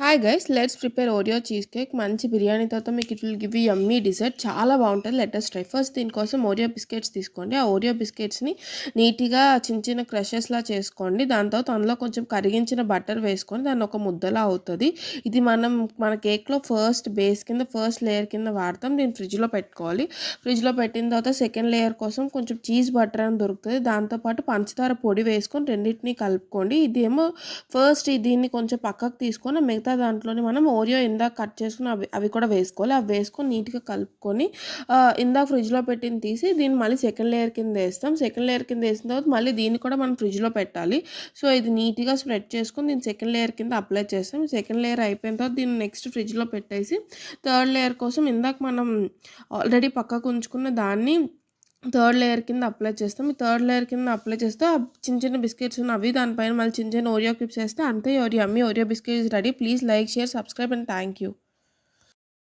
Hi guys let's prepare Oreo cheese cake మంచి బిర్యానీతో మీకు it will give you yummy dessert చాలా బాగుంటుంది. Latest try. ఫస్ట్ దీనికోసం ఓరియో బిస్కెట్స్ తీసుకోండి. ఆ ఓరియో బిస్కెట్స్ని నీట్గా చిన్న చిన్న క్రషెస్లా చేసుకోండి. దాని తర్వాత అందులో కొంచెం కరిగించిన బటర్ వేసుకొని దాన్ని ఒక ముద్దలా అవుతుంది. ఇది మన కేక్లో ఫస్ట్ బేస్ కింద ఫస్ట్ లేయర్ కింద వాడతాం. దీన్ని ఫ్రిడ్జ్లో పెట్టుకోవాలి. ఫ్రిడ్జ్లో పెట్టిన తర్వాత సెకండ్ లేయర్ కోసం కొంచెం చీజ్ బటర్ అని దొరుకుతుంది. దాంతోపాటు పంచదార పొడి వేసుకొని రెండింటిని కలుపుకోండి. ఇదేమో ఫస్ట్ దీన్ని కొంచెం పక్కకు తీసుకొని మిగతా దాంట్లోనే మనం ఓరియో ఇందాక కట్ చేసుకుని అవి కూడా వేసుకోవాలి. అవి వేసుకొని నీట్గా కలుపుకొని ఇందాక ఫ్రిడ్జ్లో పెట్టింది తీసి దీన్ని మళ్ళీ సెకండ్ లేయర్ కింద వేస్తాం. సెకండ్ లేయర్ కింద వేసిన తర్వాత మళ్ళీ దీన్ని కూడా మనం ఫ్రిడ్జ్లో పెట్టాలి. సో ఇది నీట్గా స్ప్రెడ్ చేసుకొని దీన్ని సెకండ్ లేయర్ కింద అప్లై చేస్తాం. సెకండ్ లేయర్ అయిపోయిన తర్వాత దీన్ని నెక్స్ట్ ఫ్రిడ్జ్లో పెట్టేసి థర్డ్ లేయర్ కోసం ఇందాక మనం ఆల్రెడీ పక్కకు ఉంచుకున్న దాన్ని థర్డ్ లేయర్ కింద అప్లై చేస్తాం. ఈ థర్డ్ లేయర్ కింద అప్లై చేస్తే చిన్న చిన్న బిస్కెట్స్ ఉన్నవి దానిపైన మళ్ళీ చిన్న చిన్న ఓరియో క్లిప్స్ వేస్తే అంతే. Your yummy Oreo biscuit is ready. Please like, share, subscribe and thank you.